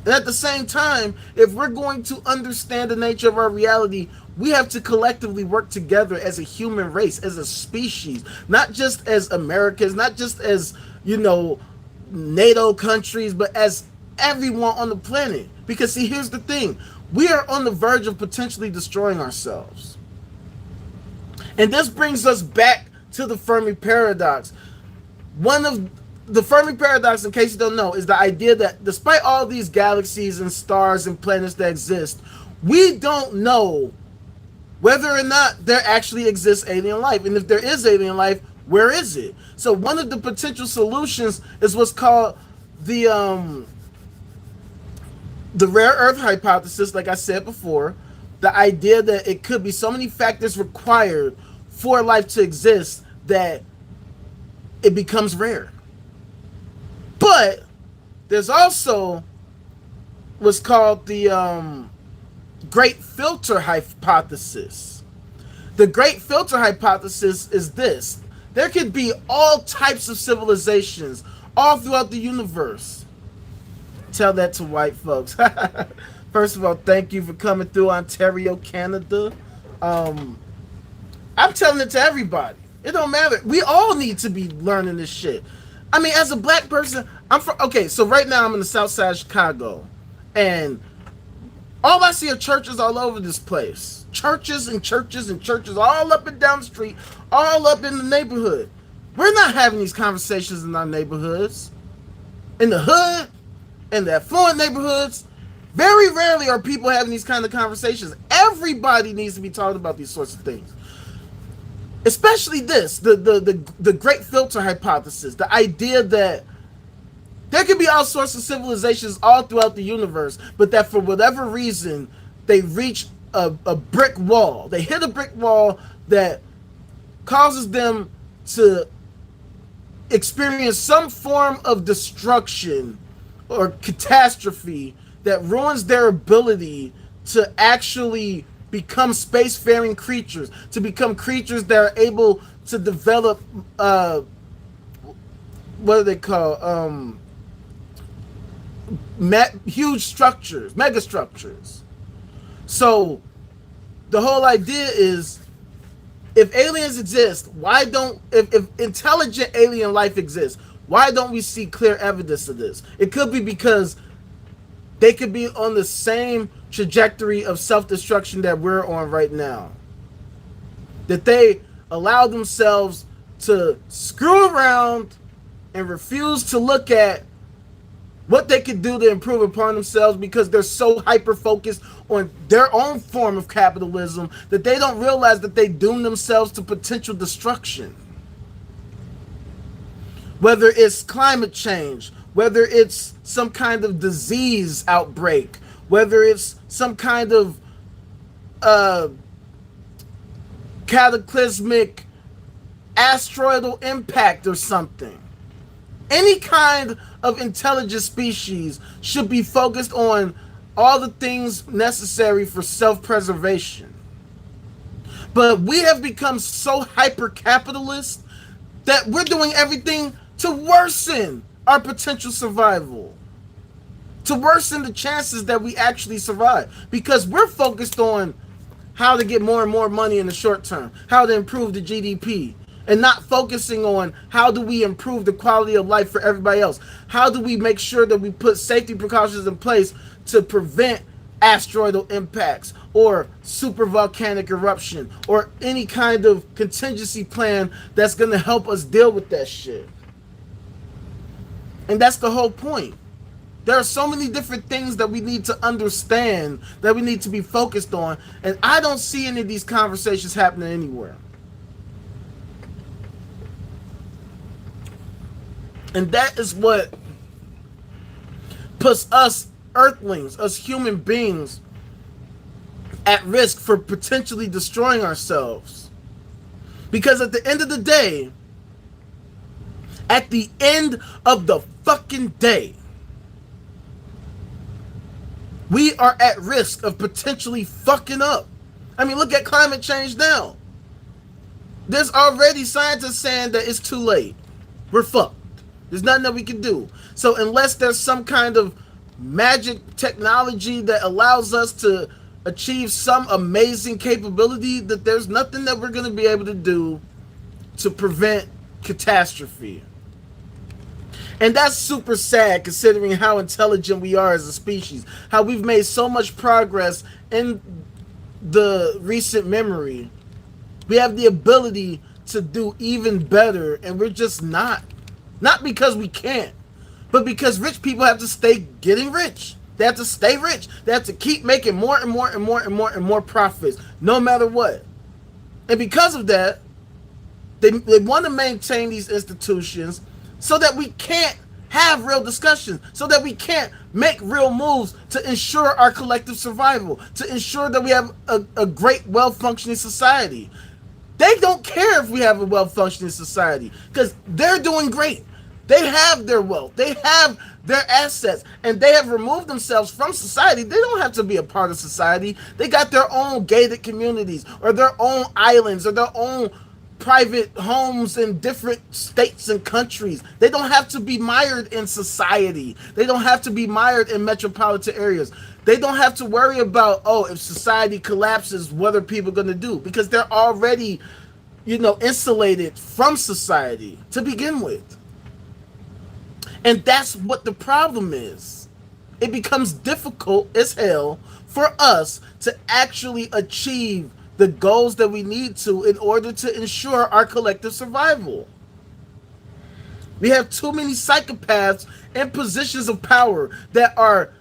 And at the same time, if we're going to understand the nature of our reality, we have to collectively work together as a human race, as a species, not just as Americans, not just as, NATO countries, but as everyone on the planet. Because, see, here's the thing. We are on the verge of potentially destroying ourselves. And this brings us back to the Fermi paradox. One of the Fermi paradox, in case you don't know, is the idea that despite all these galaxies and stars and planets that exist, we don't know whether or not there actually exists alien life. And if there is alien life, where is it? So one of the potential solutions is what's called the rare earth hypothesis, like I said before. The idea that it could be so many factors required for life to exist that it becomes rare. But there's also what's called the Great Filter hypothesis. The Great Filter hypothesis is this. There could be all types of civilizations all throughout the universe. Tell that to white folks. First of all, thank you for coming through Ontario, Canada. I'm telling it to everybody. It don't matter. We all need to be learning this shit. As a black person, so right now I'm in the south side of Chicago, and all I see are churches all over this place. Churches and churches and churches all up and down the street, all up in the neighborhood. We're not having these conversations in our neighborhoods. In the hood, in the affluent neighborhoods, very rarely are people having these kind of conversations. Everybody needs to be talking about these sorts of things. Especially this, the Great Filter hypothesis, the idea that there could be all sorts of civilizations all throughout the universe, but that for whatever reason, they reach a brick wall. They hit a brick wall that causes them to experience some form of destruction or catastrophe that ruins their ability to actually become spacefaring creatures, to become creatures that are able to develop what do they call huge structures, megastructures. So the whole idea is, if aliens exist, if intelligent alien life exists, why don't we see clear evidence of this? It could be because they could be on the same trajectory of self-destruction that we're on right now. That they allow themselves to screw around and refuse to look at what they could do to improve upon themselves because they're so hyper-focused on their own form of capitalism that they don't realize that they doom themselves to potential destruction. whether it's climate change, whether it's some kind of disease outbreak, whether it's some kind of uh, cataclysmic asteroidal impact or something. Any kind of intelligent species should be focused on all the things necessary for self-preservation. But we have become so hyper-capitalist that we're doing everything to worsen our potential survival, to worsen the chances that we actually survive, because we're focused on how to get more and more money in the short term, how to improve the GDP, and not focusing on how do we improve the quality of life for everybody else. How do we make sure that we put safety precautions in place to prevent asteroidal impacts or super volcanic eruption or any kind of contingency plan that's going to help us deal with that shit. And that's the whole point. There are so many different things that we need to understand, that we need to be focused on, and I don't see any of these conversations happening anywhere. And that is what puts us earthlings, us human beings, at risk for potentially destroying ourselves. Because at the end of the day, at the end of the fucking day, we are at risk of potentially fucking up. I mean, look at climate change now. There's already scientists saying that it's too late. We're fucked. There's nothing that we can do. So unless there's some kind of magic technology that allows us to achieve some amazing capability, that there's nothing that we're going to be able to do to prevent catastrophe. And that's super sad considering how intelligent we are as a species, how we've made so much progress in the recent memory. We have the ability to do even better, and we're just not. Not because we can't, but because rich people have to stay getting rich. They have to stay rich. They have to keep making more and more and more and more and more profits, no matter what. And because of that, they want to maintain these institutions so that we can't have real discussions, so that we can't make real moves to ensure our collective survival, to ensure that we have a great, well-functioning society. They don't care if we have a well-functioning society because they're doing great. They have their wealth. They have their assets. And they have removed themselves from society. They don't have to be a part of society. They got their own gated communities or their own islands or their own private homes in different states and countries. They don't have to be mired in society. They don't have to be mired in metropolitan areas. They don't have to worry about, oh, if society collapses, what are people going to do? Because they're already, insulated from society to begin with. And that's what the problem is. It becomes difficult as hell for us to actually achieve the goals that we need to in order to ensure our collective survival. We have too many psychopaths in positions of power that are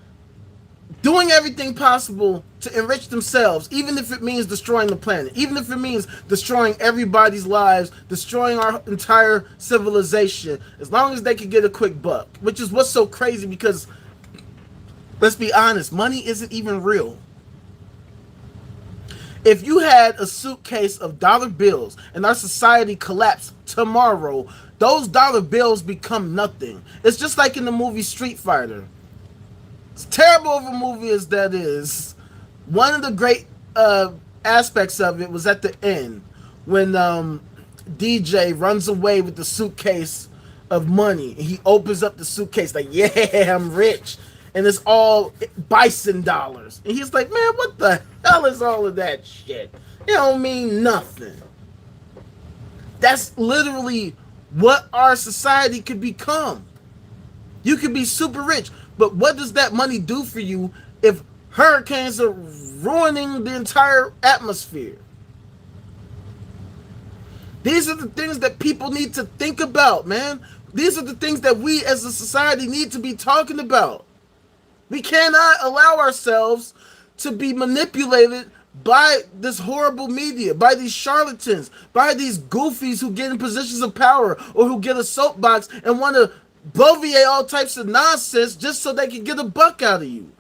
doing everything possible to enrich themselves, even if it means destroying the planet, even if it means destroying everybody's lives, destroying our entire civilization, as long as they can get a quick buck, which is what's so crazy because, let's be honest, money isn't even real. If you had a suitcase of dollar bills and our society collapsed tomorrow, those dollar bills become nothing. It's just like in the movie Street Fighter. As terrible of a movie as that is, one of the great aspects of it was at the end when DJ runs away with the suitcase of money. And he opens up the suitcase like, yeah, I'm rich. And it's all bison dollars. And he's like, man, what the hell is all of that shit? It don't mean nothing. That's literally what our society could become. You could be super rich, but what does that money do for you if hurricanes are ruining the entire atmosphere? These are the things that people need to think about, man. These are the things that we as a society need to be talking about. We cannot allow ourselves to be manipulated by this horrible media, by these charlatans, by these goofies who get in positions of power or who get a soapbox and want to bloviate all types of nonsense just so they can get a buck out of you.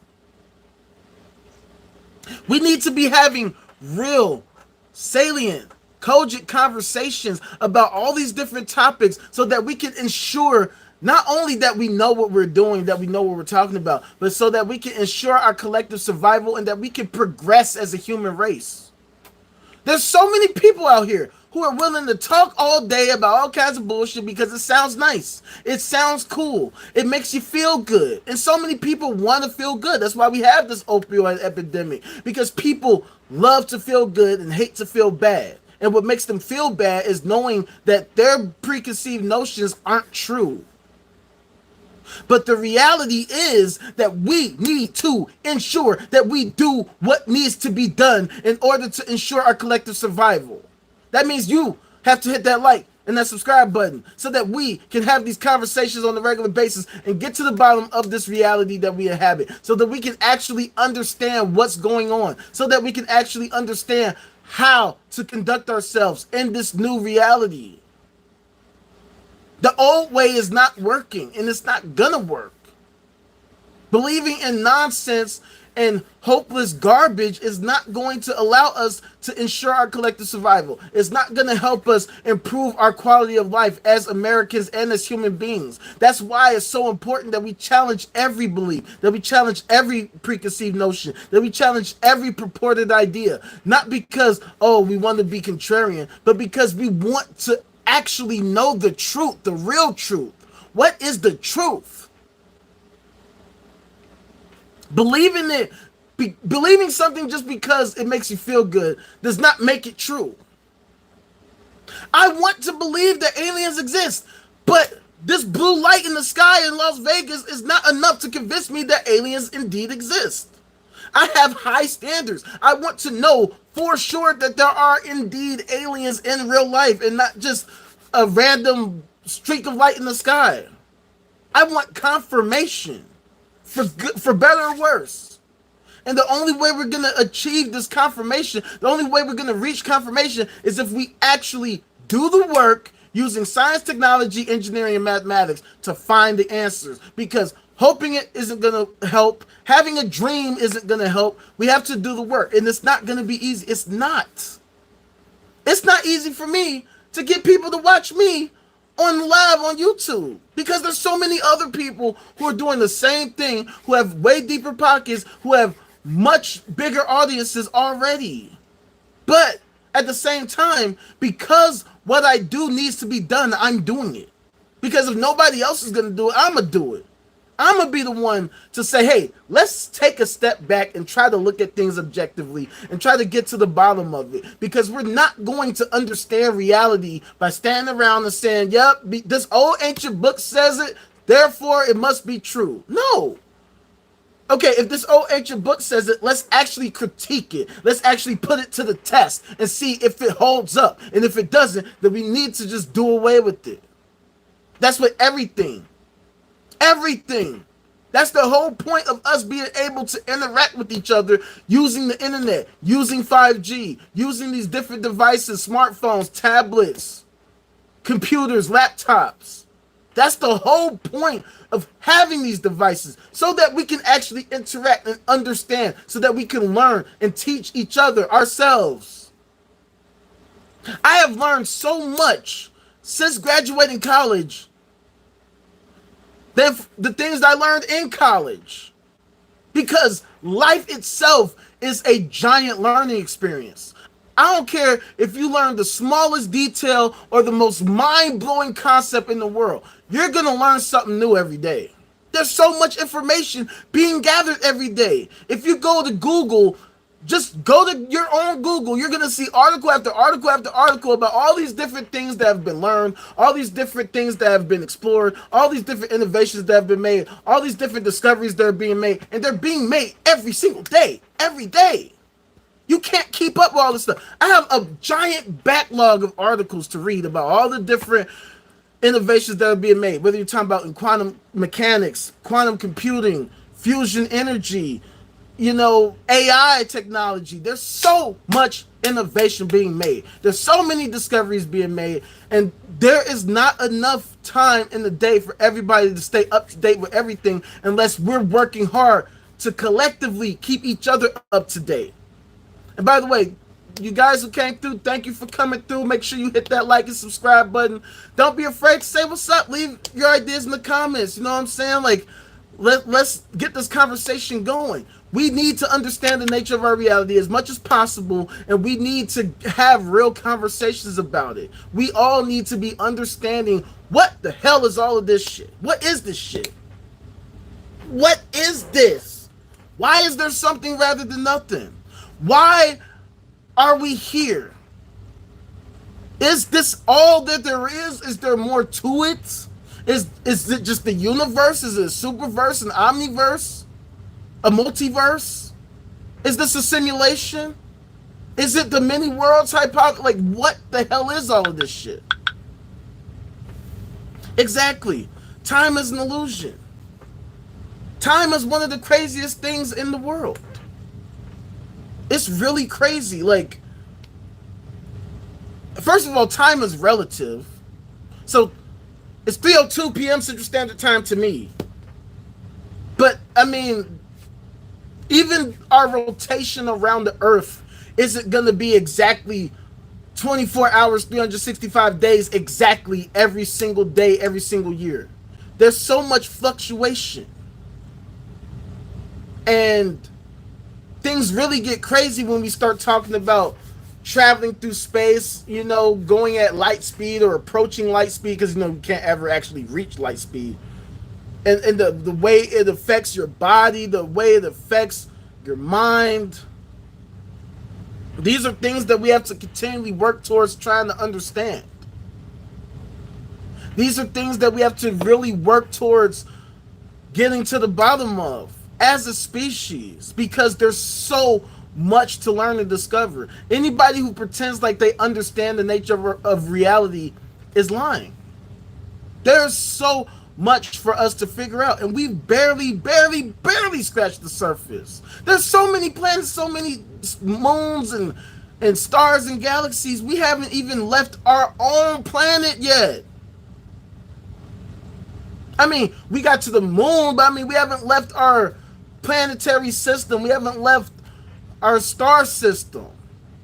We need to be having real, salient, cogent conversations about all these different topics so that we can ensure not only that we know what we're doing, that we know what we're talking about, but so that we can ensure our collective survival and that we can progress as a human race. There's so many people out here who are willing to talk all day about all kinds of bullshit because it sounds nice. It sounds cool. It makes you feel good. And so many people want to feel good. That's why we have this opioid epidemic, because people love to feel good and hate to feel bad. And what makes them feel bad is knowing that their preconceived notions aren't true. But the reality is that we need to ensure that we do what needs to be done in order to ensure our collective survival. That means you have to hit that like and that subscribe button so that we can have these conversations on a regular basis and get to the bottom of this reality that we inhabit, so that we can actually understand what's going on, so that we can actually understand how to conduct ourselves in this new reality. The old way is not working, and it's not gonna work. Believing in nonsense and hopeless garbage is not going to allow us to ensure our collective survival. It's not going to help us improve our quality of life as Americans and as human beings. That's why it's so important that we challenge every belief, that we challenge every preconceived notion, that we challenge every purported idea. Not because, oh, we want to be contrarian, but because we want to actually know the truth, the real truth. What is the truth? Believing something just because it makes you feel good does not make it true. I want to believe that aliens exist, but this blue light in the sky in Las Vegas is not enough to convince me that aliens indeed exist. I have high standards. I want to know for sure that there are indeed aliens in real life and not just a random streak of light in the sky. I want confirmation, for good, for better or worse. And the only way we're going to achieve this confirmation, the only way we're going to reach confirmation is if we actually do the work using science, technology, engineering, and mathematics to find the answers. Because hoping it isn't going to help. Having a dream isn't going to help. We have to do the work. And it's not going to be easy. It's not. It's not easy for me to get people to watch me on live on YouTube, because there's so many other people who are doing the same thing, who have way deeper pockets, who have much bigger audiences already. But at the same time, because what I do needs to be done, I'm doing it. Because if nobody else is going to do it, I'm going to do it. I'm going to be the one to say, hey, let's take a step back and try to look at things objectively and try to get to the bottom of it. Because we're not going to understand reality by standing around and saying, yep, this old ancient book says it, therefore it must be true. No. Okay, if this old ancient book says it, let's actually critique it. Let's actually put it to the test and see if it holds up. And if it doesn't, then we need to just do away with it. That's what everything. That's the whole point of us being able to interact with each other using the internet, using 5G, using these different devices, smartphones, tablets, computers, laptops. That's the whole point of having these devices, so that we can actually interact and understand, so that we can learn and teach each other, ourselves. I have learned so much since graduating college than the things I learned in college. Because life itself is a giant learning experience. I don't care if you learn the smallest detail or the most mind-blowing concept in the world. You're going to learn something new every day. There's so much information being gathered every day. If you go to Google, just go to your own Google, you're going to see article after article after article about all these different things that have been learned, all these different things that have been explored, all these different innovations that have been made, all these different discoveries that are being made, and they're being made every single day, every day. You can't keep up with all this stuff. I have a giant backlog of articles to read about all the different innovations that are being made, whether you're talking about in quantum mechanics, quantum computing, fusion energy, AI technology. There's so much innovation being made. There's so many discoveries being made, and there is not enough time in the day for everybody to stay up to date with everything unless we're working hard to collectively keep each other up to date. And by the way, you guys who came through, thank you for coming through. Make sure you hit that like and subscribe button. Don't be afraid to say what's up. Leave your ideas in the comments. You know what I'm saying? Like, let's get this conversation going. We need to understand the nature of our reality as much as possible, and we need to have real conversations about it. We all need to be understanding what the hell is all of this shit. What is this shit? What is this? Why is there something rather than nothing? Why are we here? Is this all that there is? Is there more to it? Is it just the universe? Is it a superverse, an omniverse, a multiverse? Is this a simulation? Is it the many worlds hypothesis? Like, what the hell is all of this shit? Exactly. Time is an illusion. Time is one of the craziest things in the world. It's really crazy. Like, first of all, time is relative. So it's 3:02 p.m. Central Standard Time to me. But, I mean, even our rotation around the Earth isn't going to be exactly 24 hours, 365 days exactly every single day, every single year. There's so much fluctuation. And things really get crazy when we start talking about traveling through space, going at light speed or approaching light speed, because, you can't ever actually reach light speed. And the way it affects your body, the way it affects your mind. These are things that we have to continually work towards trying to understand. These are things that we have to really work towards getting to the bottom of as a species, because there's so much to learn and discover. Anybody who pretends like they understand the nature of reality is lying. There's so much for us to figure out, and we've barely scratched the surface. There's so many planets, so many moons and stars and galaxies. We haven't even left our own planet yet. I mean, we got to the moon, but I mean, we haven't left our planetary system. We haven't left our star system.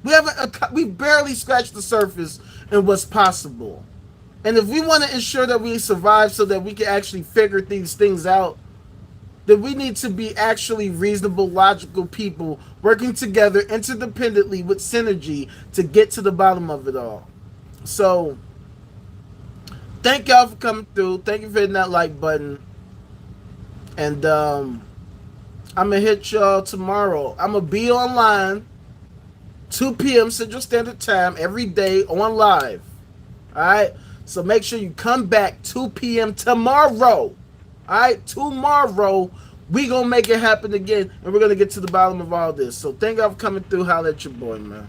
We barely scratched the surface in what's possible. And if we want to ensure that we survive so that we can actually figure these things out, then we need to be actually reasonable, logical people working together interdependently with synergy to get to the bottom of it all. So, thank y'all for coming through. Thank you for hitting that like button. And I'm going to hit y'all tomorrow. I'm going to be online 2 p.m. Central Standard Time every day on live. Alright? So make sure you come back 2 p.m. tomorrow. Alright? Tomorrow, we going to make it happen again. And we're going to get to the bottom of all this. So thank y'all for coming through. Holla at your boy, man.